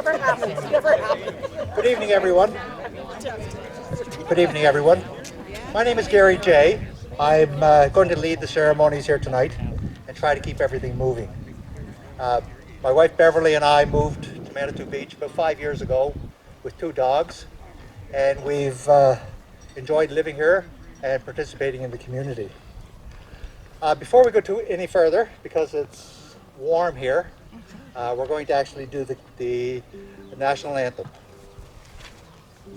Never happens. Never happens. Good evening, everyone. Good evening, everyone. My name is Gary J. I'm going to lead the ceremonies here tonight and try to keep everything moving. My wife Beverly and I moved to Manitou Beach about 5 years ago with 2 dogs, and we've enjoyed living here and participating in the community. Before we go any further, because it's warm here, we're going to actually do the national anthem.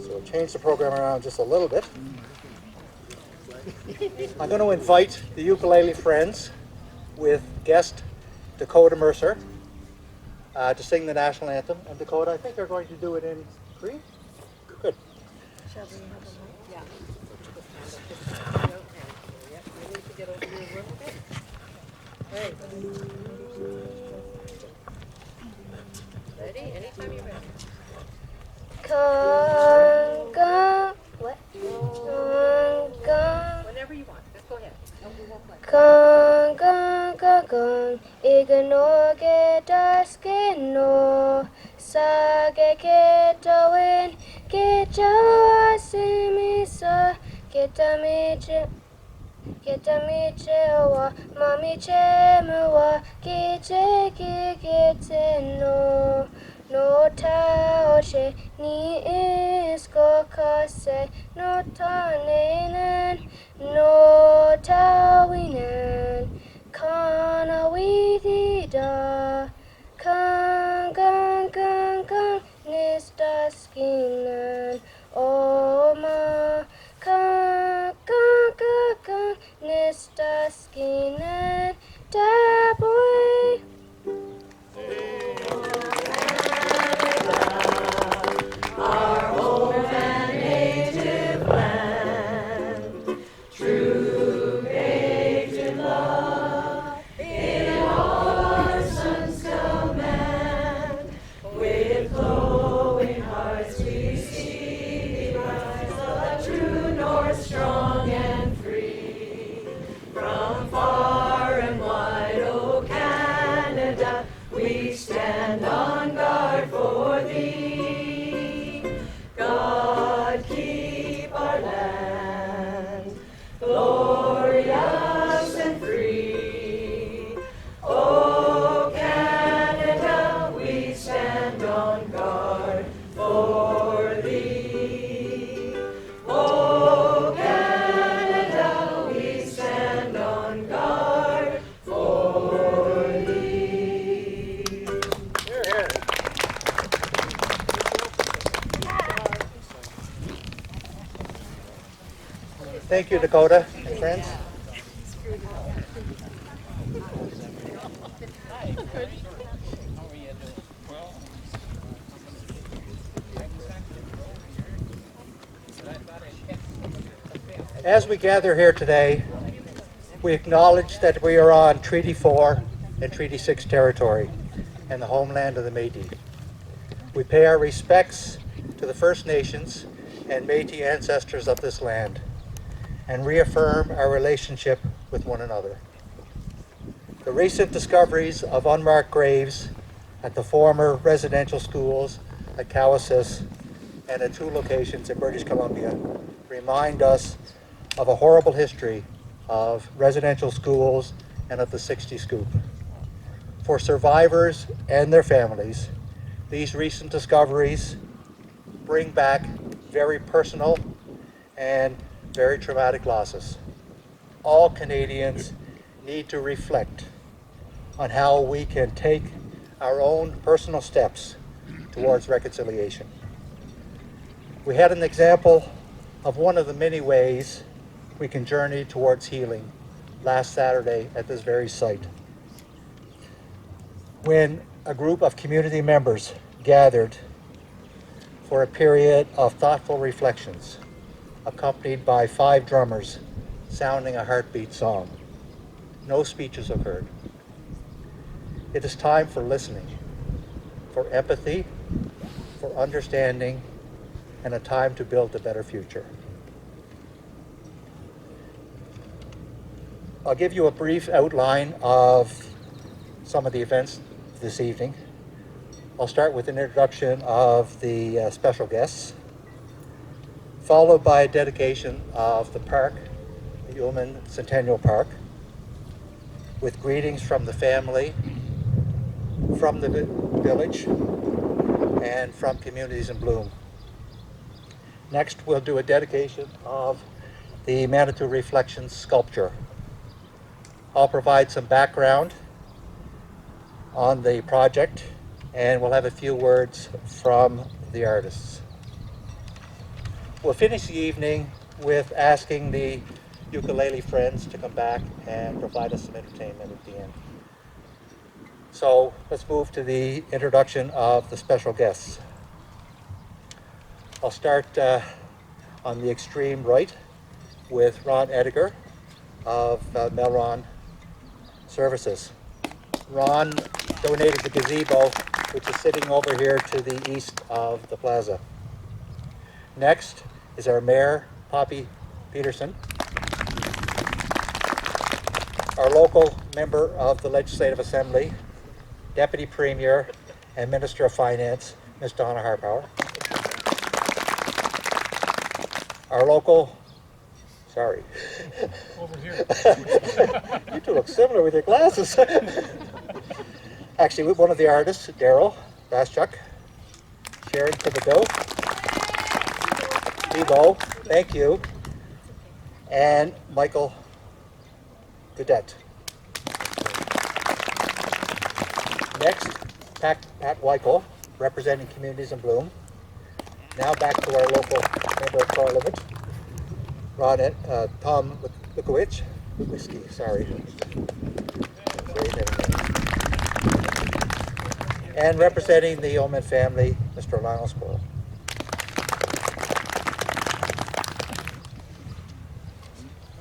So we'll change the program around just a little bit. I'm going to invite the ukulele friends with guest Dakota Mercer to sing the national anthem. And Dakota, I think they're going to do it in Cree? Good. Shall we have a mic? Yeah. We need to get over here a little bit. Right. Ready? Anytime you're ready. Conga, what? Conga, Whenever you want. Just go ahead. No, we won't play. conga, igno getaskeno, sage ketawin, ketawasimisa, ketamichewa, mamichemewa, kiteno. No taoshe ni isko kase no tanenen no tawinen kana widida kan nistaskinen oma kan nistaskinen taboy. Our home and native land, true patriot love, in all our sons command. With glowing hearts we see thee rise, the true north, strong and free. From far and wide, O Canada, we stand on guard for thee. God keep our land glorious and free. O Canada, we stand on guard for thee. O Canada, we stand on guard for thee. Here, here. Thank you, Dakota and friends. As we gather here today, we acknowledge that we are on Treaty 4 and Treaty 6 territory and the homeland of the Métis. We pay our respects to the First Nations and Métis ancestors of this land and reaffirm our relationship with one another. The recent discoveries of unmarked graves at the former residential schools at Cowassis and at 2 locations in British Columbia remind us of a horrible history of residential schools and of the 60 Scoop. For survivors and their families, these recent discoveries bring back very personal and very traumatic losses. All Canadians need to reflect on how we can take our own personal steps towards reconciliation. We had an example of one of the many ways we can journey towards healing last Saturday at this very site, when a group of community members gathered for a period of thoughtful reflections, accompanied by 5 drummers sounding a heartbeat song. No speeches occurred. It is time for listening, for empathy, for understanding, and a time to build a better future. I'll give you a brief outline of some of the events this evening. I'll start with an introduction of the special guests, followed by a dedication of the park, the Ullman Centennial Park, with greetings from the family, from the village, and from Communities in Bloom. Next, we'll do a dedication of the Manitou Reflections sculpture. I'll provide some background on the project, and we'll have a few words from the artists. We'll finish the evening with asking the ukulele friends to come back and provide us some entertainment at the end. So let's move to the introduction of the special guests. I'll start on the extreme right with Ron Ediger of Melron Services. Ron donated the gazebo, which is sitting over here to the east of the plaza. Next is our Mayor, Poppy Peterson. Our local member of the Legislative Assembly, Deputy Premier and Minister of Finance, Ms. Donna Harpower. Our local, sorry. Over here. You two look similar with your glasses. Actually, one of the artists, Daryl Baschuk, Sharon Thibodeau, Debo, thank you, and Michael Godet. Next, Pat Weichel, representing Communities in Bloom. Now back to our local member of Parliament, Tom Lukowicz, sorry. And representing the Ullman family, Mr. Lionel Sproul.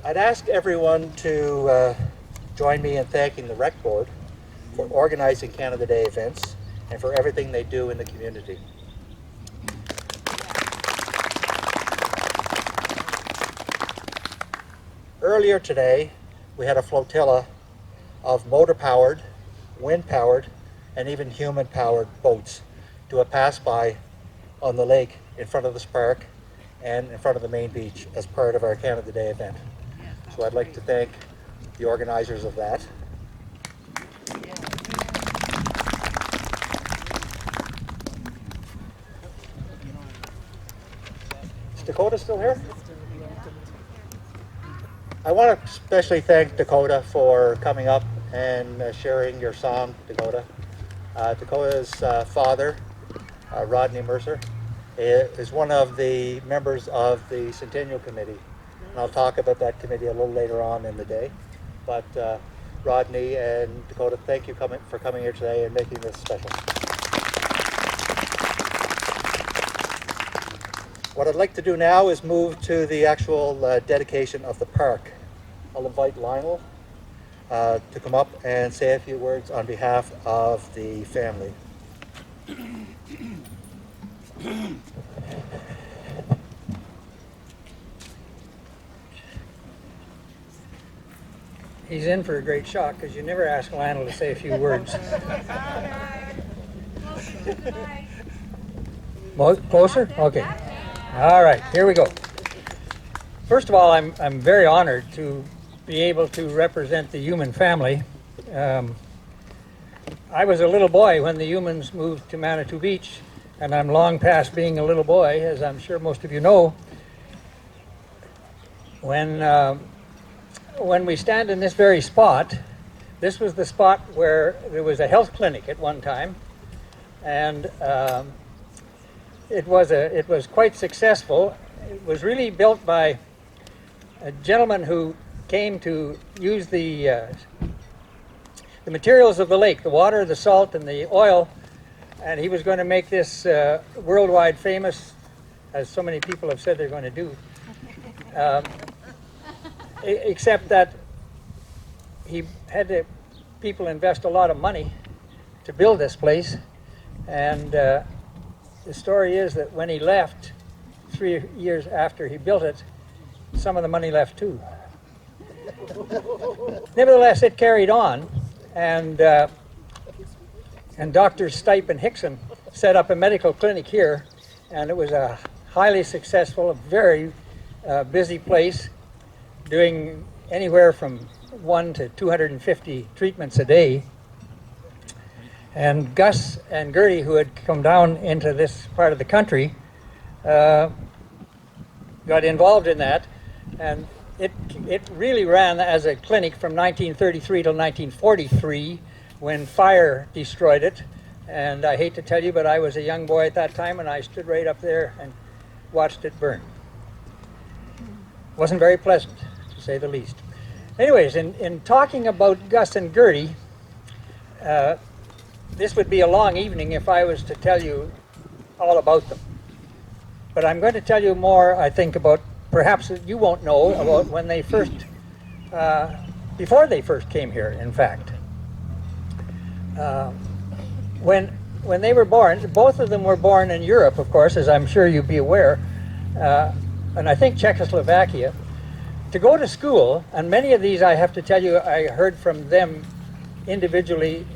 I'd ask everyone to join me in thanking the Rec Board for organizing Canada Day events and for everything they do in the community. Earlier today, we had a flotilla of motor-powered, wind-powered, and even human-powered boats do a pass-by on the lake in front of this park and in front of the main beach as part of our Canada Day event. So I'd like to thank the organizers of that. Is Dakota still here? I want to especially thank Dakota for coming up and sharing your song, Dakota. Dakota's father, Rodney Mercer, is one of the members of the Centennial Committee. And I'll talk about that committee a little later on in the day. But Rodney and Dakota, thank you for coming here today and making this special. What I'd like to do now is move to the actual dedication of the park. I'll invite Lionel to come up and say a few words on behalf of the family. He's in for a great shock because you never ask Lionel to say a few words. Closer? Okay. All right, here we go. First of all, I'm very honored to be able to represent the Human family. I was a little boy when the Humans moved to Manitou Beach, and I'm long past being a little boy, as I'm sure most of you know. When we stand in this very spot, this was the spot where there was a health clinic at one time, and it was quite successful. It was really built by a gentleman who came to use the materials of the lake, the water, the salt, and the oil, and he was going to make this worldwide famous, as so many people have said they're going to do. Except that he had people invest a lot of money to build this place, and the story is that when he left, 3 years after he built it, some of the money left too. Nevertheless, it carried on, and and Dr. Stipe and Hickson set up a medical clinic here, and it was a highly successful, very busy place, doing anywhere from 1 to 250 treatments a day. And Gus and Gertie, who had come down into this part of the country, got involved in that, and it really ran as a clinic from 1933 till 1943, when fire destroyed it. And I hate to tell you, but I was a young boy at that time, and I stood right up there and watched it burn. Wasn't very pleasant, to say the least. Anyways, in talking about Gus and Gertie, this would be a long evening if I was to tell you all about them. But I'm going to tell you more, I think, about, perhaps you won't know, about when they first, before they first came here, in fact. When they were born, both of them were born in Europe, of course, as I'm sure you'd be aware, and I think Czechoslovakia, to go to school, and many of these I have to tell you, I heard from them individually,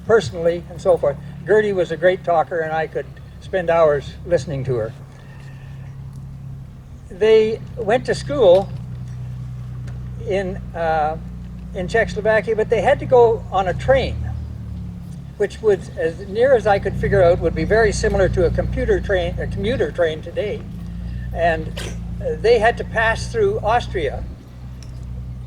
personally, and so forth. Gertie was a great talker, and I could spend hours listening to her. They went to school in Czechoslovakia, but they had to go on a train, which would, as near as I could figure out, would be very similar to a commuter train today. And they had to pass through Austria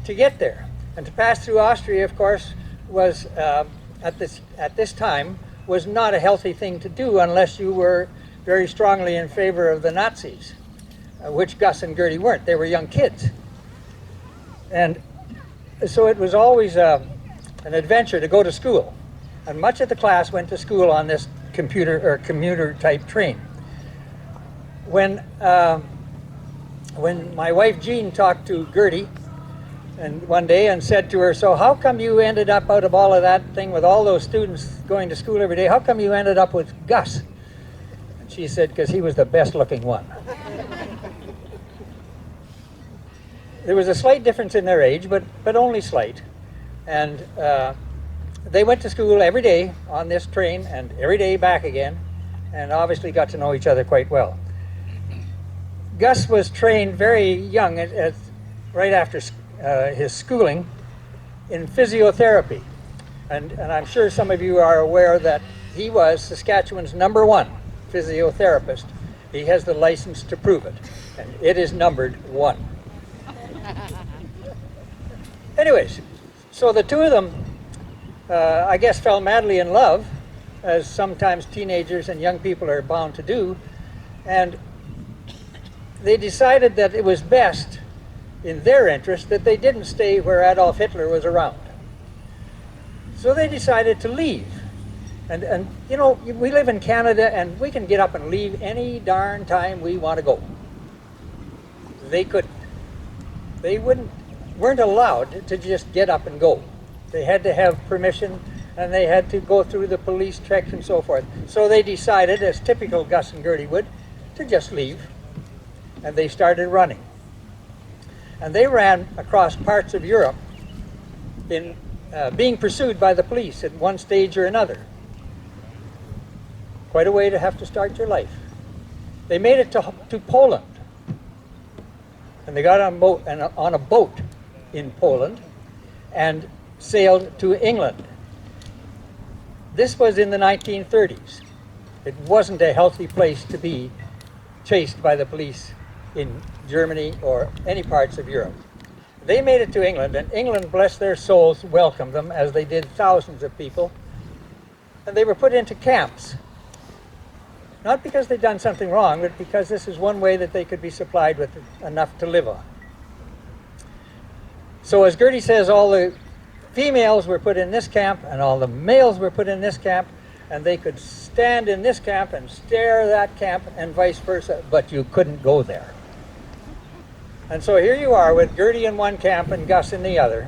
to get there. And to pass through Austria, of course, was at this time was not a healthy thing to do unless you were very strongly in favor of the Nazis, which Gus and Gertie weren't. They were young kids. And so it was always an adventure to go to school. And much of the class went to school on this commuter type train. When my wife Jean talked to Gertie and one day and said to her, "So how come you ended up, out of all of that thing with all those students going to school every day, how come you ended up with Gus?" And she said, "Because he was the best looking one." There was a slight difference in their age, but only slight. And they went to school every day on this train and every day back again, and obviously got to know each other quite well. Gus was trained very young, right after his schooling, in physiotherapy. And I'm sure some of you are aware that he was Saskatchewan's #1 physiotherapist. He has the license to prove it, and it is numbered 1. Anyways, so the two of them, I guess, fell madly in love, as sometimes teenagers and young people are bound to do, and they decided that it was best in their interest that they didn't stay where Adolf Hitler was around. So they decided to leave. And you know, we live in Canada and we can get up and leave any darn time we want to go. They couldn't. They weren't allowed to just get up and go. They had to have permission, and they had to go through the police checks and so forth. So they decided, as typical Gus and Gertie would, to just leave. And they started running. And they ran across parts of Europe in being pursued by the police at one stage or another. Quite a way to have to start your life. They made it to Poland. And they got on a boat in Poland and sailed to England. This was in the 1930s. It wasn't a healthy place to be chased by the police in Germany or any parts of Europe. They made it to England, and England, bless their souls, welcomed them, as they did thousands of people. And they were put into camps. Not because they'd done something wrong, but because this is one way that they could be supplied with enough to live on. So as Gertie says, all the females were put in this camp, and all the males were put in this camp, and they could stand in this camp and stare at that camp, and vice versa, but you couldn't go there. And so here you are with Gertie in one camp and Gus in the other,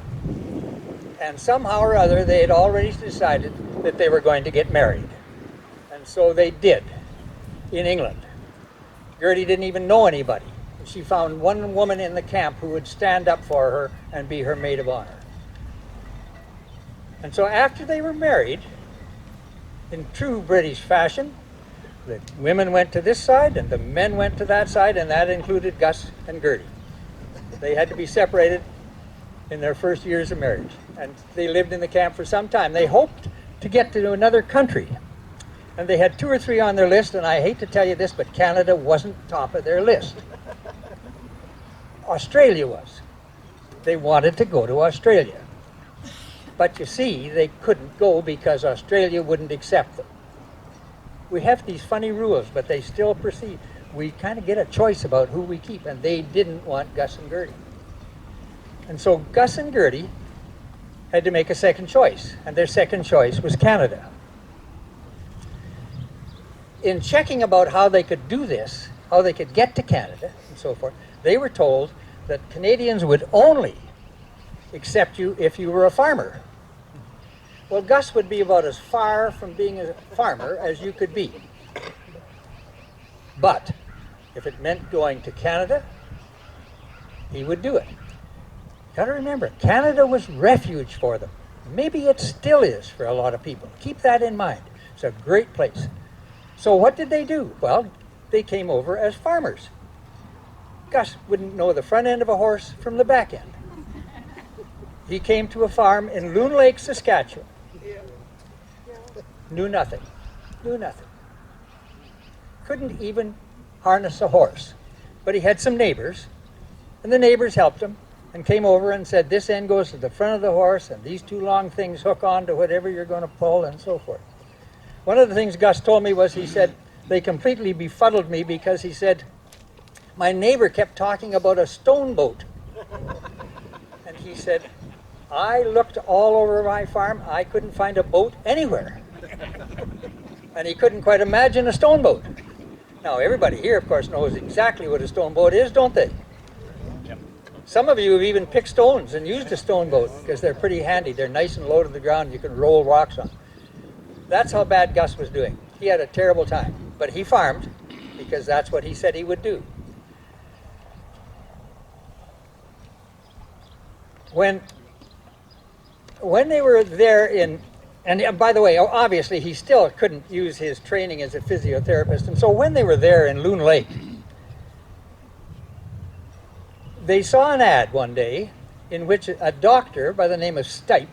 and somehow or other they had already decided that they were going to get married. And so they did, in England. Gertie didn't even know anybody. She found one woman in the camp who would stand up for her and be her maid of honor. And so after they were married, in true British fashion, the women went to this side and the men went to that side, and that included Gus and Gertie. They had to be separated in their first years of marriage, and they lived in the camp for some time. They hoped to get to another country, and they had 2 or 3 on their list, and I hate to tell you this, but Canada wasn't top of their list. Australia was. They wanted to go to Australia. But you see, they couldn't go because Australia wouldn't accept them. We have these funny rules, but they still proceed. We kind of get a choice about who we keep, and they didn't want Gus and Gertie. And so Gus and Gertie had to make a second choice, and their second choice was Canada. In checking about how they could do this, how they could get to Canada, and so forth, they were told that Canadians would only accept you if you were a farmer. Well, Gus would be about as far from being a farmer as you could be. But if it meant going to Canada, he would do it. Got to remember, Canada was refuge for them. Maybe it still is for a lot of people. Keep that in mind. It's a great place. So what did they do? Well, they came over as farmers. Gus wouldn't know the front end of a horse from the back end. He came to a farm in Loon Lake, Saskatchewan. Knew nothing. Knew nothing. Couldn't even harness a horse. But he had some neighbors, and the neighbors helped him and came over and said, this end goes to the front of the horse, and these 2 long things hook on to whatever you're going to pull, and so forth. One of the things Gus told me was, he said, they completely befuddled me because he said, my neighbor kept talking about a stone boat. And he said, I looked all over my farm, I couldn't find a boat anywhere. And he couldn't quite imagine a stone boat. Now, everybody here, of course, knows exactly what a stone boat is, don't they? Yep. Some of you have even picked stones and used a stone boat because they're pretty handy. They're nice and low to the ground. You can roll rocks on. That's how bad Gus was doing. He had a terrible time. But he farmed because that's what he said he would do. When they were there and by the way, obviously he still couldn't use his training as a physiotherapist, and so when they were there in Loon Lake, they saw an ad one day in which a doctor by the name of Stipe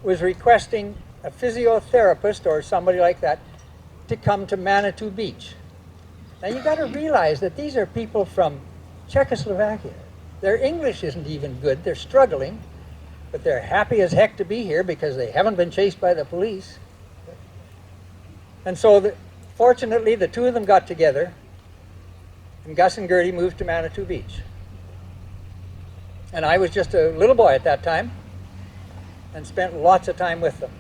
was requesting a physiotherapist or somebody like that to come to Manitou Beach. Now you got to realize that these are people from Czechoslovakia. Their English isn't even good. They're struggling, but they're happy as heck to be here because they haven't been chased by the police. And so, fortunately, the 2 of them got together, and Gus and Gertie moved to Manitou Beach. And I was just a little boy at that time and spent lots of time with them.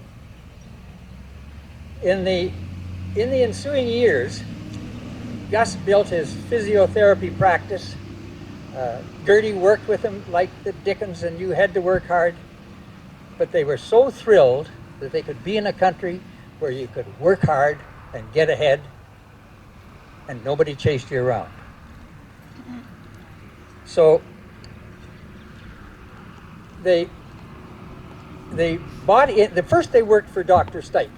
In the ensuing years, Gus built his physiotherapy practice. Gertie worked with him like the dickens, and you had to work hard. But they were so thrilled that they could be in a country where you could work hard and get ahead, and nobody chased you around. So they bought in. First they worked for Dr. Stipe,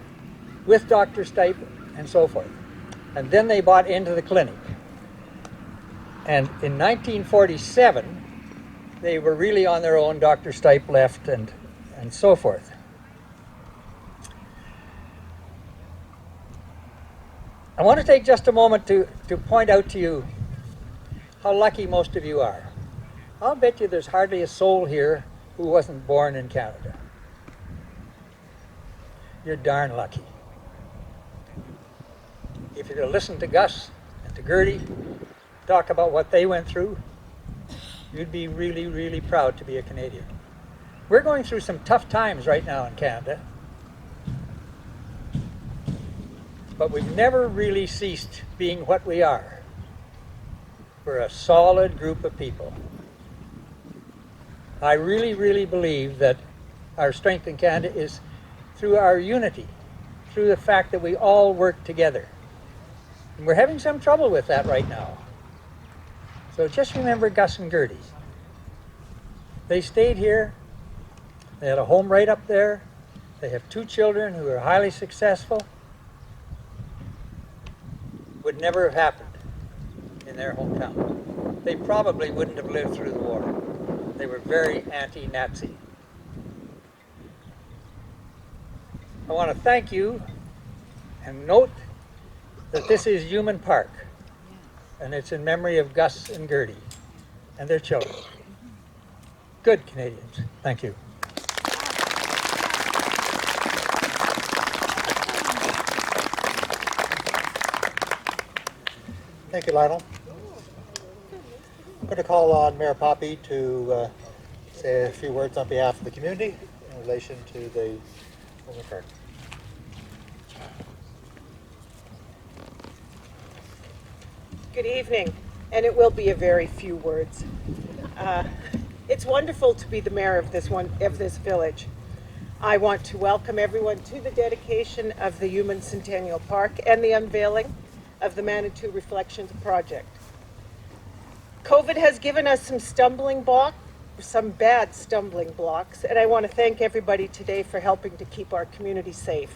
with Dr. Stipe and so forth. And then they bought into the clinic. And in 1947, they were really on their own. Dr. Stipe left and so forth. I want to take just a moment to point out to you how lucky most of you are. I'll bet you there's hardly a soul here who wasn't born in Canada. You're darn lucky. If you'd have listened to Gus and to Gertie talk about what they went through, you'd be really, really proud to be a Canadian. We're going through some tough times right now in Canada, but we've never really ceased being what we are. We're a solid group of people. I really, really believe that our strength in Canada is through our unity, through the fact that we all work together. And we're having some trouble with that right now. So just remember Gus and Gertie. They stayed here. They had a home right up there. They have 2 children who are highly successful. Would never have happened in their hometown. They probably wouldn't have lived through the war. They were very anti-Nazi. I want to thank you and note that this is Human Park, and it's in memory of Gus and Gertie and their children. Good Canadians. Thank you. Thank you, Lionel. I'm going to call on Mayor Poppy to say a few words on behalf of the community in relation to the Human Park. Good evening, and it will be a very few words. It's wonderful to be the mayor of this village. I want to welcome everyone to the dedication of the Human Centennial Park and the unveiling of the Manitou Reflections Project. COVID has given us some bad stumbling blocks, and I want to thank everybody today for helping to keep our community safe.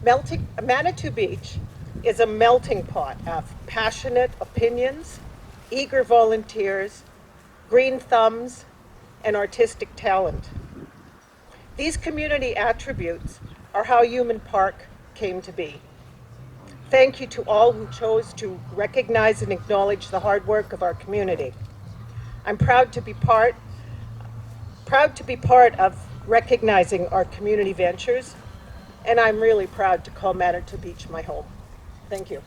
Manitou Beach is a melting pot of passionate opinions, eager volunteers, green thumbs, and artistic talent. These community attributes are how Human Park came to be. Thank you to all who chose to recognize and acknowledge the hard work of our community. I'm proud to be part of recognizing our community ventures, and I'm really proud to call Manitou Beach my home. Thank you.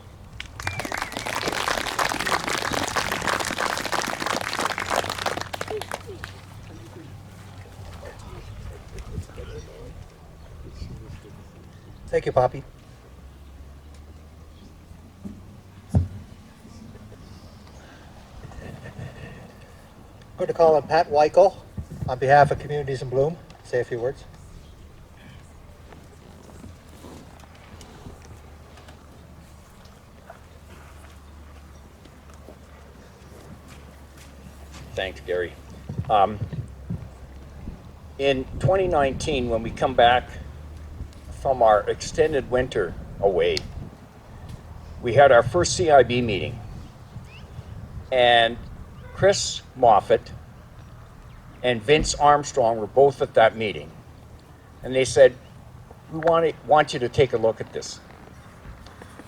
Thank you, Poppy. I'm going to call on Pat Weichel on behalf of Communities in Bloom. Say a few words. Thanks, Gary. In 2019, when we come back from our extended winter away, we had our first CIB meeting. And Chris Moffat and Vince Armstrong were both at that meeting. And they said, we want you to take a look at this.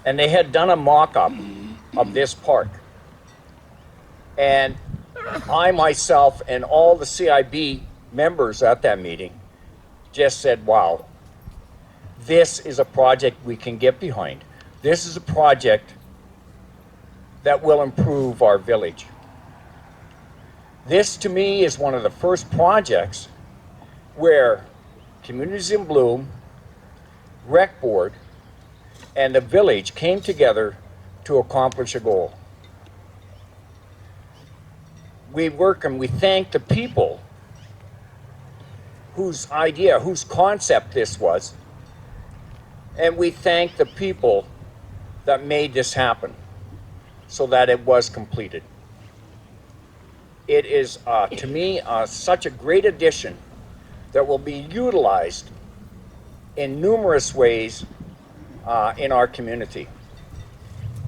And they had done a mock-up of this park. And I, myself, and all the CIB members at that meeting just said, wow, this is a project we can get behind. This is a project that will improve our village. This, to me, is one of the first projects where Communities in Bloom, Rec Board, and the village came together to accomplish a goal. We work and we thank the people whose idea, whose concept this was, and we thank the people that made this happen so that it was completed. It is, to me, such a great addition that will be utilized in numerous ways in our community.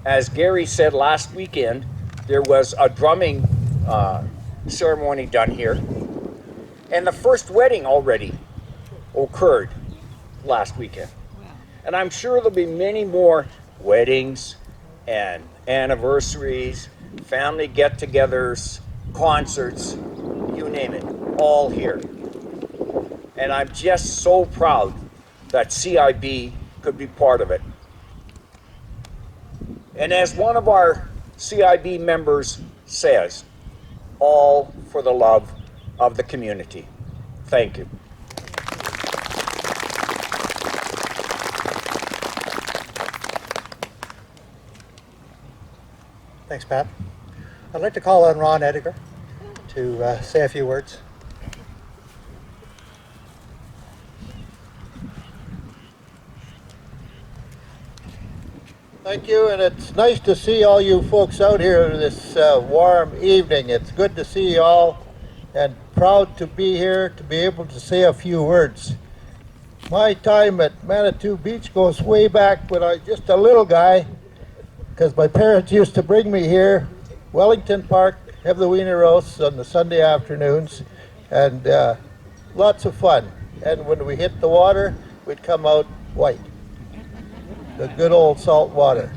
As Gary said last weekend, there was a drumming ceremony done here, and the first wedding already occurred last weekend. And I'm sure there'll be many more weddings and anniversaries, family get-togethers, concerts, you name it, all here. And I'm just so proud that CIB could be part of it. And as one of our CIB members says, all for the love of the community. Thank you. Thanks, Pat. I'd like to call on Ron Edgar to say a few words. Thank you, and it's nice to see all you folks out here this warm evening. It's good to see you all, and proud to be here to be able to say a few words. My time at Manitou Beach goes way back when I was just a little guy, because my parents used to bring me here, Wellington Park, have the wiener roasts on the Sunday afternoons, and lots of fun. And when we hit the water, we'd come out white. The good old salt water.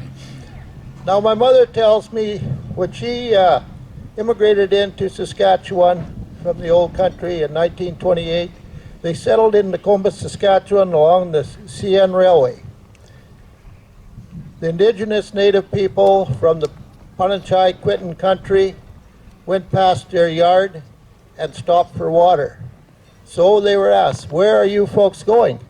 Now my mother tells me when she immigrated into Saskatchewan from the old country in 1928, they settled in Nokomis, Saskatchewan along the CN Railway. The indigenous native people from the Punachai-Quitton country went past their yard and stopped for water. So they were asked, where are you folks going?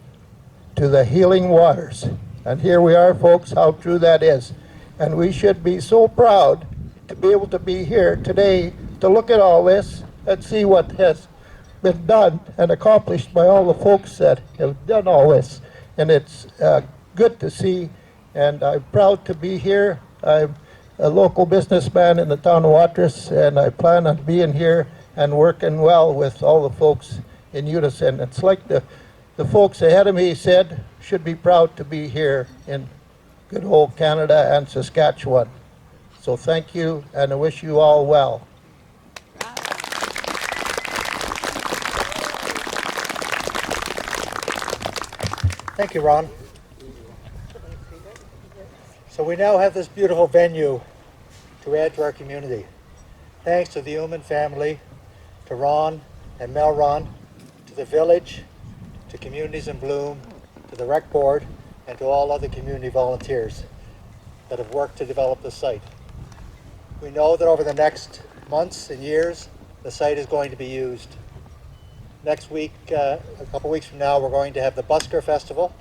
To the healing waters. And here we are, folks, how true that is. And we should be so proud to be able to be here today to look at all this and see what has been done and accomplished by all the folks that have done all this. And it's good to see, and I'm proud to be here. I'm a local businessman in the town of Watrous, and I plan on being here and working well with all the folks in unison. It's like the folks ahead of me said, should be proud to be here in good old Canada and Saskatchewan. So thank you, and I wish you all well. Thank you, Ron. So we now have this beautiful venue to add to our community. Thanks to the Uman family, to Ron and Mel Ron, to the village, to Communities in Bloom, to the rec board, and to all other community volunteers that have worked to develop the site. We know that over the next months and years, the site is going to be used. Next week, a couple weeks from now, we're going to have the Busker Festival.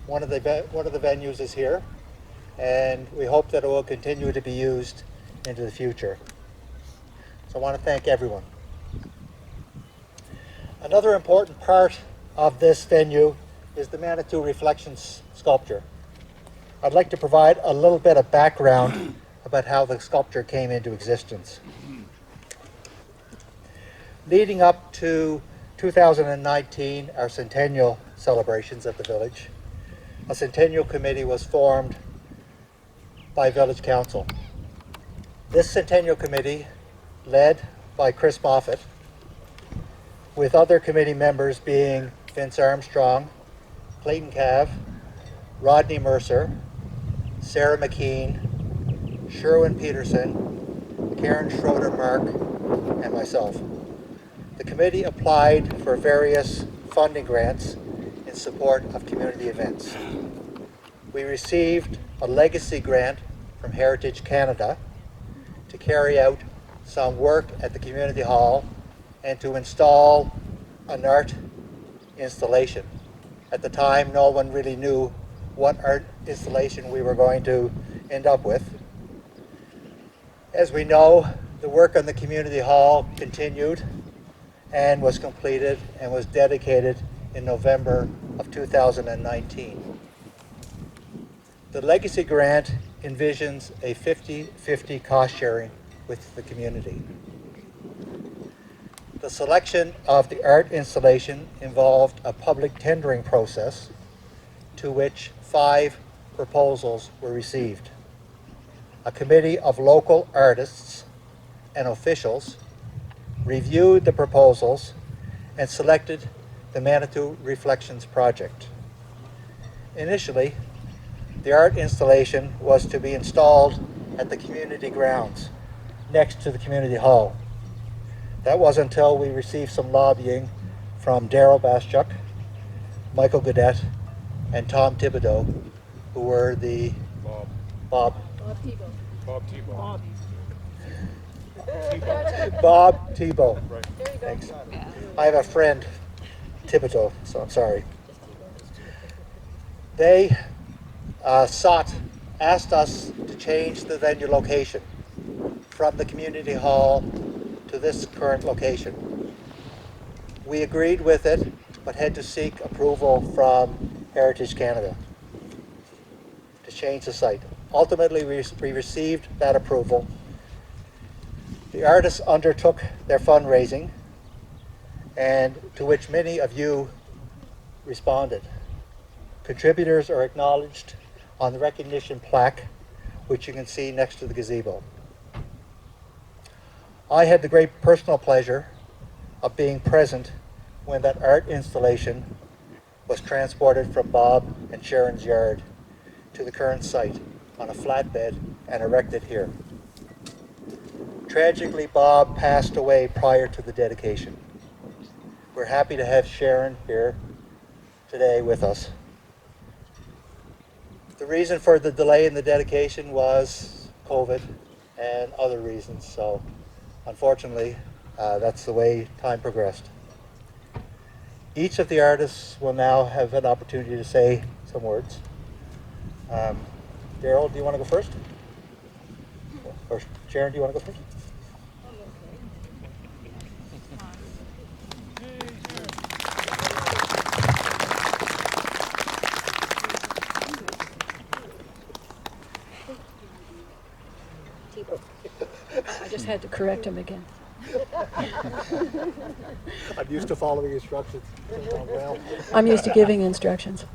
One of the venues is here, and we hope that it will continue to be used into the future. So I want to thank everyone. Another important part of this venue is the Manitou Reflections sculpture. I'd like to provide a little bit of background about how the sculpture came into existence. Leading up to 2019, our centennial celebrations at the village, a centennial committee was formed by Village Council. This centennial committee, led by Chris Moffat, with other committee members being Vince Armstrong, Clayton Cav, Rodney Mercer, Sarah McKean, Sherwin Peterson, Karen Schroeder-Mark, and myself. The committee applied for various funding grants in support of community events. We received a legacy grant from Heritage Canada to carry out some work at the community hall and to install an art installation. At the time, no one really knew what art installation we were going to end up with. As we know, the work on the community hall continued and was completed and was dedicated in November of 2019. The Legacy Grant envisions a 50-50 cost sharing with the community. The selection of the art installation involved a public tendering process to which 5 proposals were received. A committee of local artists and officials reviewed the proposals and selected the Manitou Reflections project. Initially, the art installation was to be installed at the community grounds next to the community hall. That was until we received some lobbying from Daryl Baschuk, Michael Gaudette, and Tom Thibodeau, who were the Bob Thibault. Right. Thanks. I have a friend, Thibodeau, so I'm sorry. They asked us to change the venue location from the community hall to this current location. We agreed with it, but had to seek approval from Heritage Canada to change the site. Ultimately, we received that approval. The artists undertook their fundraising, and to which many of you responded. Contributors are acknowledged on the recognition plaque, which you can see next to the gazebo. I had the great personal pleasure of being present when that art installation was transported from Bob and Sharon's yard to the current site on a flatbed and erected here. Tragically, Bob passed away prior to the dedication. We're happy to have Sharon here today with us. The reason for the delay in the dedication was COVID and other reasons, so unfortunately, that's the way time progressed. Each of the artists will now have an opportunity to say some words. Daryl, do you want to go first? Or Sharon, do you want to go first? I just had to correct him again. I'm used to following instructions. Well. I'm used to giving instructions.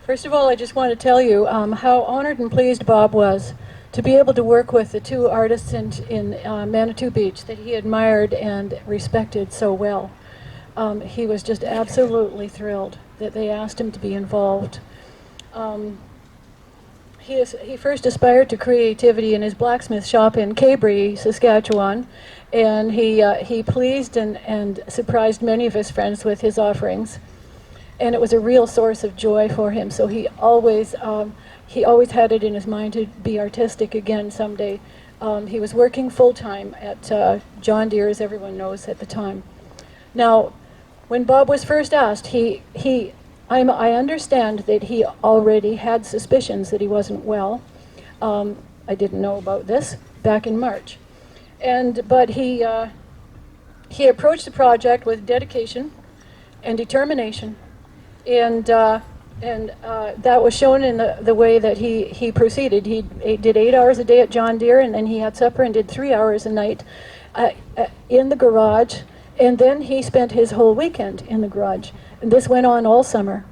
First of all, I just want to tell you how honored and pleased Bob was to be able to work with the two artists in Manitou Beach that he admired and respected so well. He was just absolutely thrilled that they asked him to be involved. He first aspired to creativity in his blacksmith shop in Cabri, Saskatchewan, and he pleased and surprised many of his friends with his offerings. And it was a real source of joy for him. So he always had it in his mind to be artistic again someday. He was working full-time at John Deere, as everyone knows at the time. Now, when Bob was first asked, I understand that he already had suspicions that he wasn't well. I didn't know about this back in March. But he approached the project with dedication and determination. And that was shown in the way that he proceeded. He did 8 hours a day at John Deere, and then he had supper and did 3 hours a night in the garage. And then he spent his whole weekend in the garage. And this went on all summer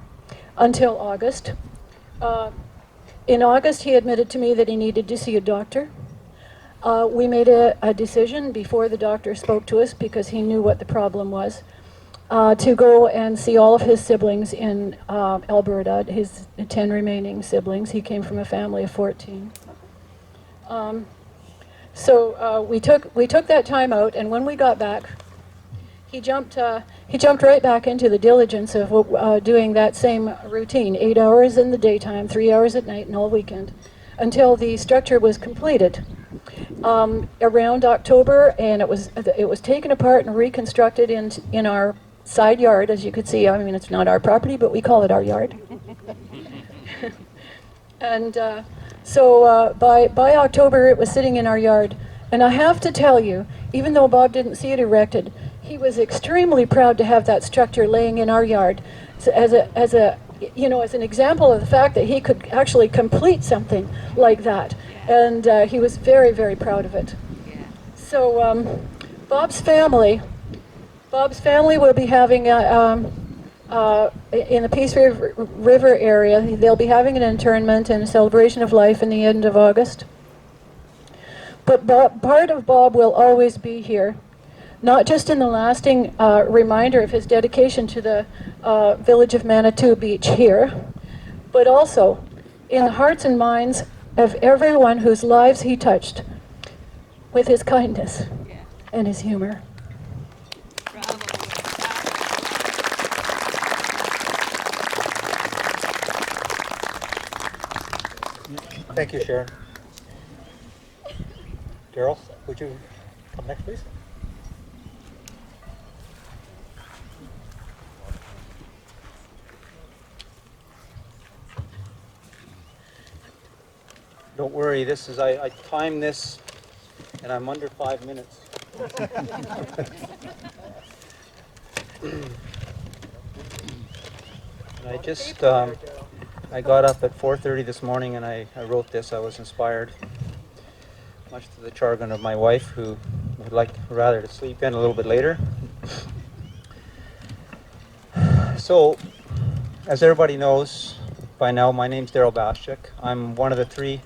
until August. In August, he admitted to me that he needed to see a doctor. We made a decision before the doctor spoke to us, because he knew what the problem was, to go and see all of his siblings in Alberta, his 10 remaining siblings. He came from a family of 14. So we took that time out, and when we got back, he jumped right back into the diligence of doing that same routine, 8 hours in the daytime, 3 hours at night, and all weekend, until the structure was completed around October, and it was taken apart and reconstructed in our side yard, as you could see. I mean, it's not our property, but we call it our yard. And so by October, it was sitting in our yard. And I have to tell you, even though Bob didn't see it erected, he was extremely proud to have that structure laying in our yard as an example of the fact that he could actually complete something like that. And he was very, very proud of it. So Bob's family will be having in the Peace River area, they'll be having an internment and a celebration of life in the end of August. But part of Bob will always be here, not just in the lasting reminder of his dedication to the village of Manitou Beach here, but also in the hearts and minds of everyone whose lives he touched with his kindness and his humor. Thank you, Sharon. Daryl, would you come next, please? Don't worry, this is, I timed this and I'm under 5 minutes. And I just, I got up at 4:30 this morning and I wrote this. I was inspired, much to the chagrin of my wife, who would like rather to sleep in a little bit later. So, as everybody knows by now, my name's Daryl Bastiak. I'm one of the 3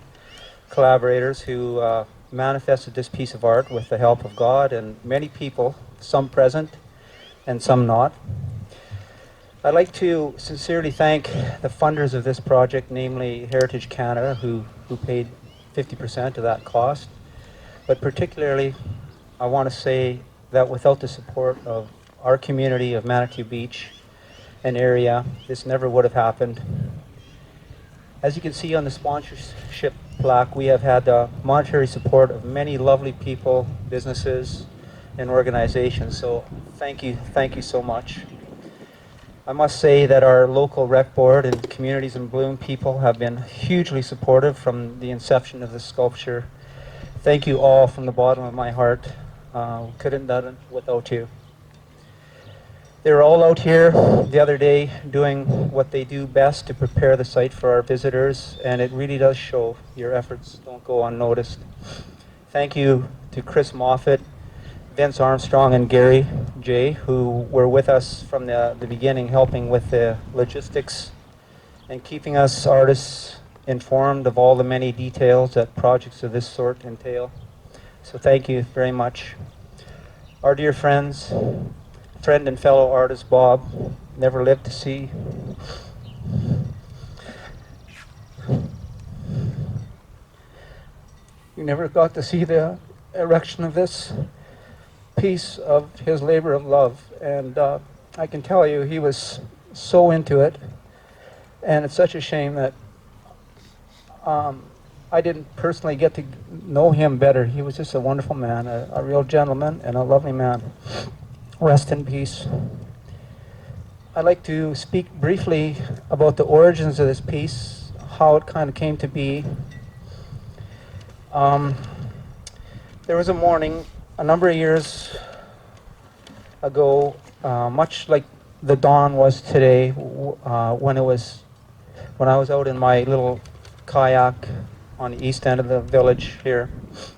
collaborators who manifested this piece of art with the help of God and many people, some present and some not. I'd like to sincerely thank the funders of this project, namely Heritage Canada, who paid 50% of that cost. But particularly, I want to say that without the support of our community of Manitou Beach and area, this never would have happened. As you can see on the sponsorship plaque, we have had the monetary support of many lovely people, businesses, and organizations. So thank you so much. I must say that our local rec board and Communities in Bloom people have been hugely supportive from the inception of this sculpture. Thank you all from the bottom of my heart. Couldn't done it without you. They were all out here the other day doing what they do best to prepare the site for our visitors, and it really does show. Your efforts don't go unnoticed. Thank you to Chris Moffat, Vince Armstrong, and Gary J., who were with us from the beginning, helping with the logistics and keeping us artists informed of all the many details that projects of this sort entail. So thank you very much. Our dear friend and fellow artist Bob never lived to see you never got to see the erection of this piece of his labor of love, and I can tell you he was so into it, and it's such a shame that I didn't personally get to know him better. He was just a wonderful man, a real gentleman and a lovely man. Rest in peace. I'd like to speak briefly about the origins of this piece, how it kind of came to be. There was a morning a number of years ago, much like the dawn was today, when I was out in my little kayak on the east end of the village here.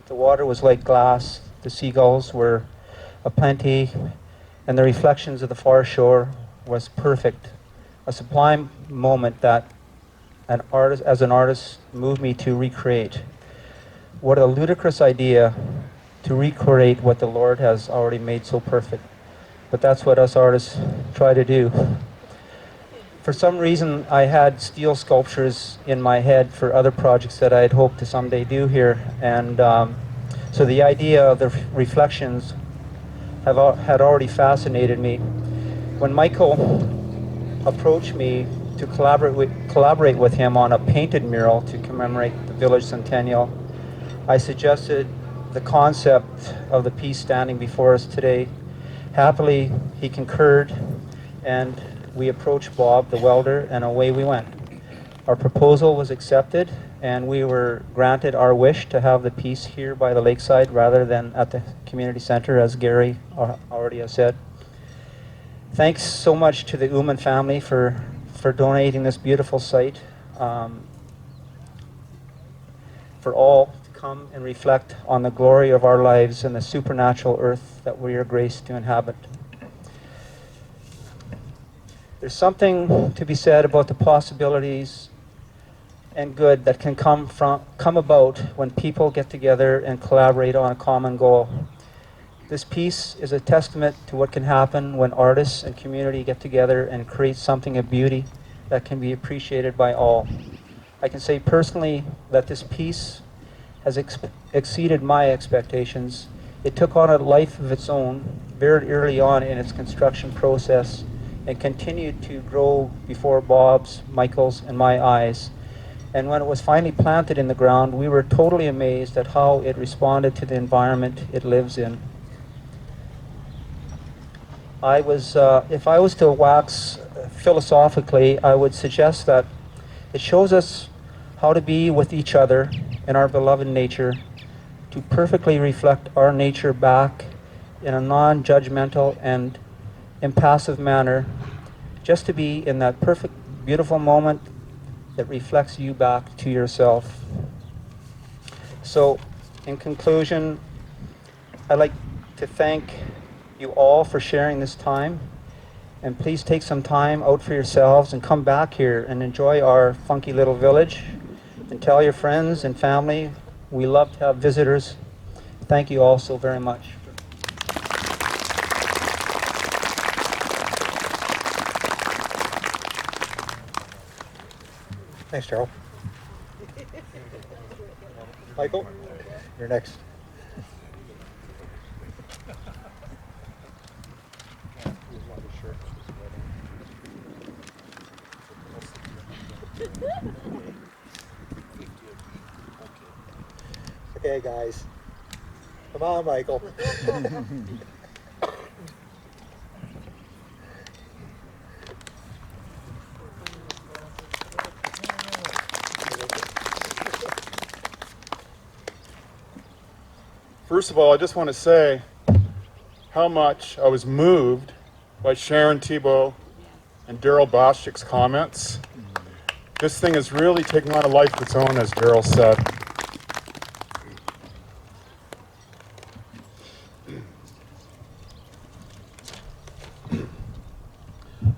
The water was like glass, the seagulls were aplenty, and the reflections of the far shore was perfect. A sublime moment that as an artist moved me to recreate. What a ludicrous idea to recreate what the Lord has already made so perfect. But that's what us artists try to do. For some reason, I had steel sculptures in my head for other projects that I'd hoped to someday do here. And so the idea of the reflections had already fascinated me. When Michael approached me to collaborate with him on a painted mural to commemorate the village centennial, I suggested the concept of the piece standing before us today. Happily, he concurred, and we approached Bob, the welder, and away we went. Our proposal was accepted, and we were granted our wish to have the piece here by the lakeside rather than at the community center, as Gary already has said. Thanks so much to the Uman family for donating this beautiful site, for all to come and reflect on the glory of our lives and the supernatural earth that we are graced to inhabit. There's something to be said about the possibilities and good that can come about when people get together and collaborate on a common goal. This piece is a testament to what can happen when artists and community get together and create something of beauty that can be appreciated by all. I can say personally that this piece has exceeded my expectations. It took on a life of its own very early on in its construction process and continued to grow before Bob's, Michael's, and my eyes. And when it was finally planted in the ground, we were totally amazed at how it responded to the environment it lives in. If I was to wax philosophically, I would suggest that it shows us how to be with each other and our beloved nature, to perfectly reflect our nature back in a non-judgmental and impassive manner, just to be in that perfect, beautiful moment that reflects you back to yourself. So, in conclusion, I'd like to thank you all for sharing this time. And please take some time out for yourselves and come back here and enjoy our funky little village. And tell your friends and family. We love to have visitors. Thank you all so very much. Thanks, Daryl. Michael, you're next. Okay, guys. Come on, Michael. First of all, I just want to say how much I was moved by Sharon Thibault and Daryl Boschik's comments. This thing is really taking on a life of its own, as Daryl said.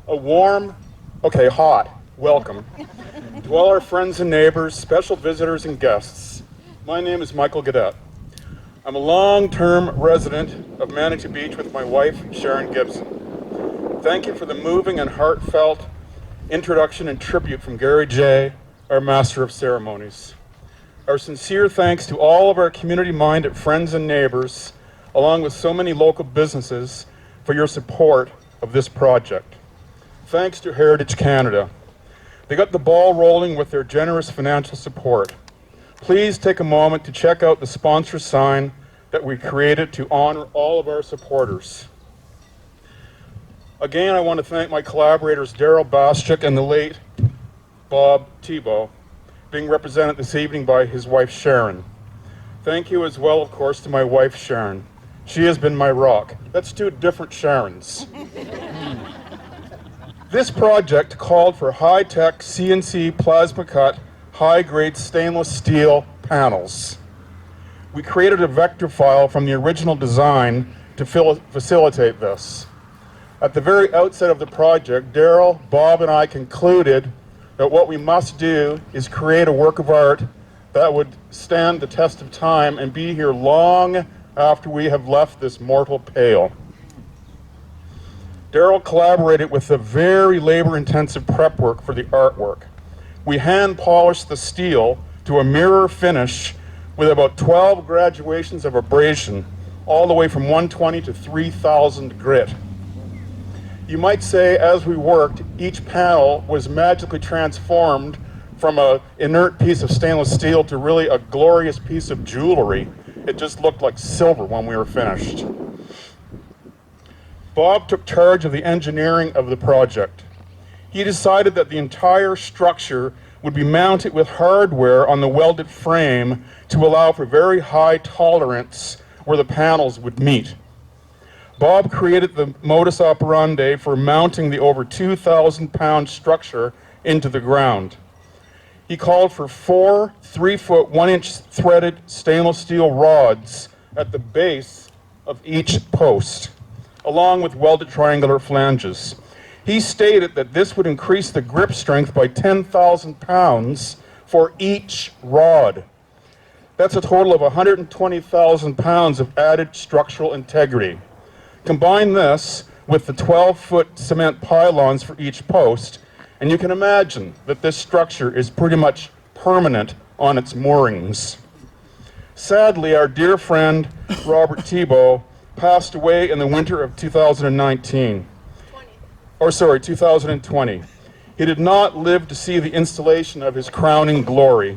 A warm, hot welcome to all our friends and neighbors, special visitors and guests. My name is Michael Gaudette. I'm a long-term resident of Manitou Beach with my wife, Sharon Gibson. Thank you for the moving and heartfelt introduction and tribute from Gary J., our Master of Ceremonies. Our sincere thanks to all of our community-minded friends and neighbors, along with so many local businesses, for your support of this project. Thanks to Heritage Canada. They got the ball rolling with their generous financial support. Please take a moment to check out the sponsor sign that we created to honor all of our supporters. Again, I want to thank my collaborators Daryl Boschik and the late Bob Thibault, being represented this evening by his wife Sharon. Thank you as well, of course, to my wife Sharon. She has been my rock. That's two different Sharons. This project called for high-tech CNC plasma cut, high-grade stainless steel panels. We created a vector file from the original design to facilitate this. At the very outset of the project, Daryl, Bob, and I concluded that what we must do is create a work of art that would stand the test of time and be here long after we have left this mortal pale. Daryl collaborated with the very labor-intensive prep work for the artwork. We hand-polished the steel to a mirror finish with about 12 graduations of abrasion, all the way from 120 to 3,000 grit. You might say, as we worked, each panel was magically transformed from an inert piece of stainless steel to really a glorious piece of jewelry. It just looked like silver when we were finished. Bob took charge of the engineering of the project. He decided that the entire structure would be mounted with hardware on the welded frame to allow for very high tolerance where the panels would meet. Bob created the modus operandi for mounting the over 2,000-pound structure into the ground. He called for 4 3-foot, 1-inch threaded stainless steel rods at the base of each post, along with welded triangular flanges. He stated that this would increase the grip strength by 10,000 pounds for each rod. That's a total of 120,000 pounds of added structural integrity. Combine this with the 12-foot cement pylons for each post, and you can imagine that this structure is pretty much permanent on its moorings. Sadly, our dear friend Robert Thibault passed away in the winter of 2020. He did not live to see the installation of his crowning glory.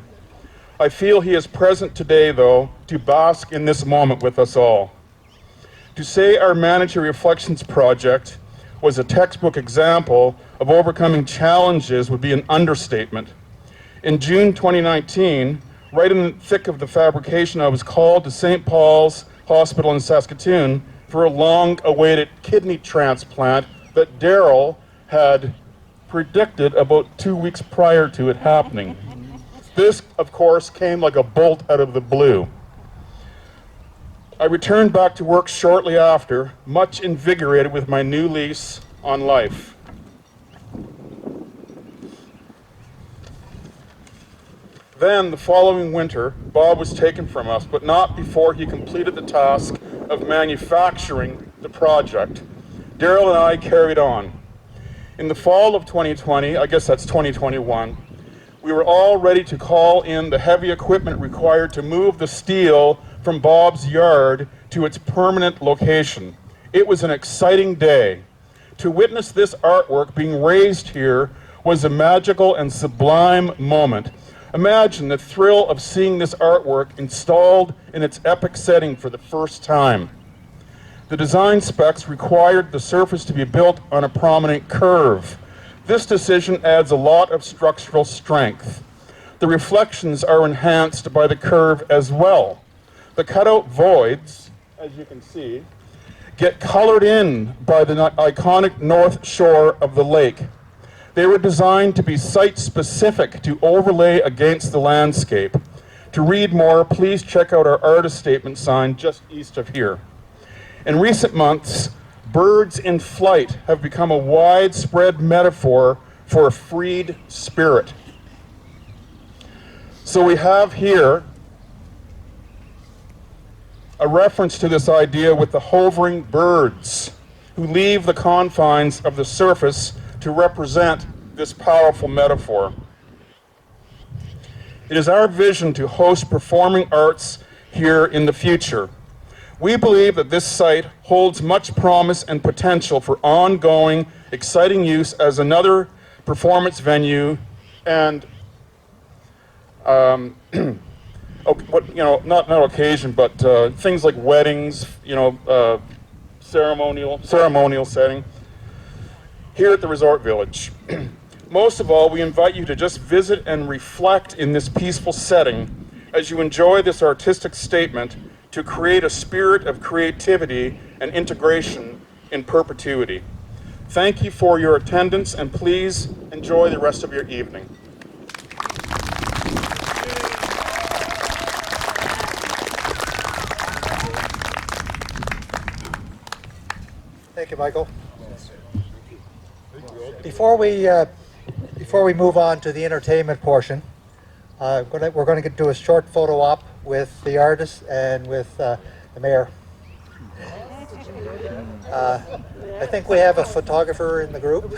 I feel he is present today, though, to bask in this moment with us all. To say our Manitou Reflections project was a textbook example of overcoming challenges would be an understatement. In June 2019, right in the thick of the fabrication, I was called to St. Paul's Hospital in Saskatoon for a long-awaited kidney transplant that Daryl had predicted about 2 weeks prior to it happening. This, of course, came like a bolt out of the blue. I returned back to work shortly after, much invigorated with my new lease on life. Then, the following winter, Bob was taken from us, but not before he completed the task of manufacturing the project. Daryl and I carried on. In the fall of 2020, I guess that's 2021, we were all ready to call in the heavy equipment required to move the steel from Bob's yard to its permanent location. It was an exciting day. To witness this artwork being raised here was a magical and sublime moment. Imagine the thrill of seeing this artwork installed in its epic setting for the first time. The design specs required the surface to be built on a prominent curve. This decision adds a lot of structural strength. The reflections are enhanced by the curve as well. The cutout voids, as you can see, get colored in by the iconic north shore of the lake. They were designed to be site-specific to overlay against the landscape. To read more, please check out our artist statement sign just east of here. In recent months, birds in flight have become a widespread metaphor for a freed spirit. So we have here a reference to this idea with the hovering birds who leave the confines of the surface to represent this powerful metaphor. It is our vision to host performing arts here in the future. We believe that this site holds much promise and potential for ongoing, exciting use as another performance venue and not occasion, but things like weddings, ceremonial setting here at the Resort Village. Most of all, we invite you to just visit and reflect in this peaceful setting as you enjoy this artistic statement to create a spirit of creativity and integration in perpetuity. Thank you for your attendance, and please enjoy the rest of your evening. Thank you, Michael. Before we move on to the entertainment portion, we're going to do a short photo op with the artist and with the mayor. I think we have a photographer in the group.